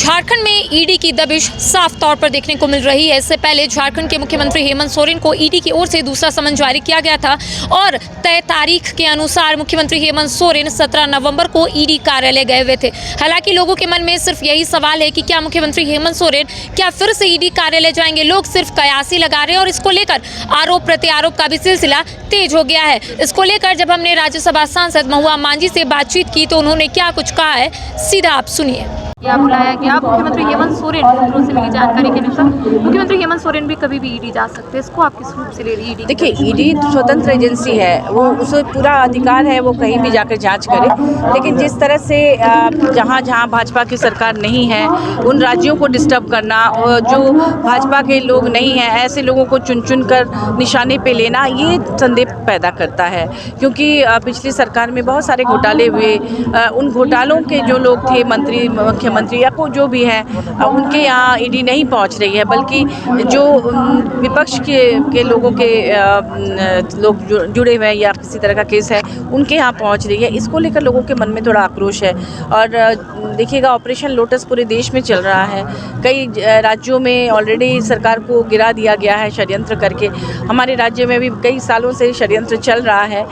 झारखंड में ईडी की दबिश साफ तौर पर देखने को मिल रही है। इससे पहले झारखंड के मुख्यमंत्री हेमंत सोरेन को ईडी की ओर से दूसरा समन जारी किया गया था और तय तारीख के अनुसार मुख्यमंत्री हेमंत सोरेन 17 नवंबर को ईडी कार्यालय गए हुए थे। हालांकि लोगों के मन में सिर्फ यही सवाल है कि क्या मुख्यमंत्री हेमंत सोरेन क्या फिर से ईडी कार्यालय जाएंगे। लोग सिर्फ कयासी लगा रहे हैं और इसको लेकर आरोप प्रत्यारोप का भी सिलसिला तेज हो गया है। इसको लेकर जब हमने राज्यसभा सांसद महुआ मांझी से बातचीत की तो उन्होंने क्या कुछ कहा है, सीधा आप सुनिए। या बुलाया गया मुख्यमंत्री हेमंत सोरेन सूत्रों से मिली जानकारी के अनुसार मुख्यमंत्री हेमंत सोरेन भी कभी भी ईडी जा सकते हैं। इसको आप किस रूप से ले रही है? ईडी देखिए, ईडी स्वतंत्र एजेंसी है, वो उसे पूरा अधिकार है वो कहीं भी जाकर जांच करे। लेकिन जिस तरह से जहां जहां भाजपा की सरकार नहीं है उन राज्यों को डिस्टर्ब करना और जो भाजपा के लोग नहीं हैं ऐसे लोगों को चुन चुन कर निशाने पे लेना, ये संदेह पैदा करता है। क्योंकि पिछली सरकार में बहुत सारे घोटाले हुए, उन घोटालों के जो लोग थे मंत्री मुख्यमंत्री या को जो भी हैं उनके यहाँ ईडी नहीं पहुँच रही है, बल्कि जो विपक्ष के लोगों के लोग जुड़े हुए हैं या किसी तरह का केस है उनके यहाँ पहुँच रही है। इसको लेकर लोगों के मन में थोड़ा आक्रोश है। और देखिएगा, ऑपरेशन लोटस पूरे देश में चल रहा है। कई राज्यों में ऑलरेडी सरकार को गिरा दिया गया है षड्यंत्र करके। हमारे राज्य में भी कई सालों से षड्यंत्र चल रहा है,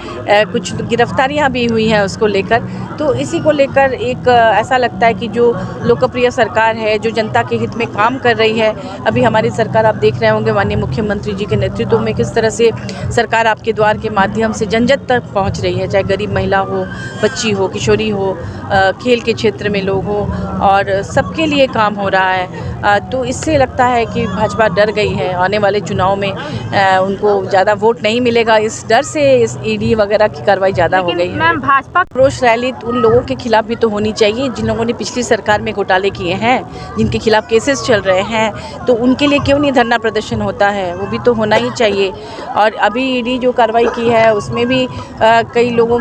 कुछ गिरफ्तारियां भी हुई हैं उसको लेकर। तो इसी को लेकर एक ऐसा लगता है कि जो लोकप्रिय सरकार है, जो जनता के हित में काम कर रही है, अभी हमारी सरकार आप देख रहे होंगे माननीय मुख्यमंत्री जी के नेतृत्व में किस तरह से सरकार आपके द्वार के माध्यम से जन जन तक पहुँच रही है, चाहे गरीब महिला हो, बच्ची हो, किशोरी हो, खेल के क्षेत्र में लोग हो, और सबके लिए काम हो रहा है। तो इससे लगता है कि भाजपा डर गई है। आने वाले चुनाव में उनको ज़्यादा वोट नहीं मिलेगा, इस डर से इस ईडी वगैरह की कार्रवाई ज़्यादा हो गई है। मैम, भाजपा आक्रोश रैली उन लोगों के खिलाफ भी तो होनी चाहिए जिन लोगों ने पिछली सरकार में घोटाले किए हैं, जिनके खिलाफ केसेस चल रहे हैं। तो उनके लिए क्यों नहीं धरना प्रदर्शन होता है, वो भी तो होना ही चाहिए। और अभी ईडी जो कार्रवाई की है उसमें भी कई लोगों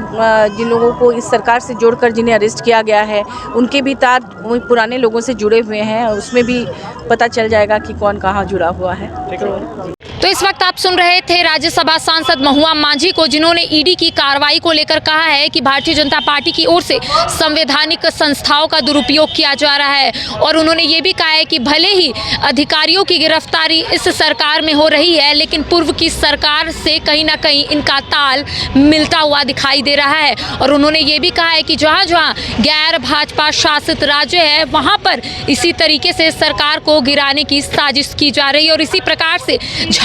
जिन लोगों को इस सरकार से जोड़कर जिन्हें अरेस्ट किया गया है उनके भी तार पुराने लोगों से जुड़े हुए हैं, उसमें भी पता चल जाएगा कि कौन कहाँ जुड़ा हुआ है। तो इस वक्त आप सुन रहे थे राज्यसभा सांसद महुआ मांझी को, जिन्होंने ईडी की कार्रवाई को लेकर कहा है कि भारतीय जनता पार्टी की ओर से संवैधानिक संस्थाओं का दुरुपयोग किया जा रहा है। और उन्होंने ये भी कहा है कि भले ही अधिकारियों की गिरफ्तारी इस सरकार में हो रही है, लेकिन पूर्व की सरकार से कहीं ना कहीं इनका ताल मिलता हुआ दिखाई दे रहा है। और उन्होंने ये भी कहा है कि जहाँ जहाँ गैर भाजपा शासित राज्य है वहाँ पर इसी तरीके से सरकार को गिराने की साजिश की जा रही है। और इसी प्रकार से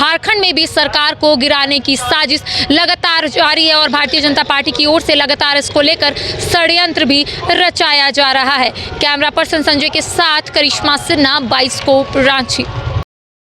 झारखंड में भी सरकार को गिराने की साजिश लगातार जारी है और भारतीय जनता पार्टी की ओर से लगातार इसको लेकर षड्यंत्र भी रचाया जा रहा है। कैमरा पर्सन संजय के साथ करिश्मा सिन्हा, बाइस्कोप, रांची।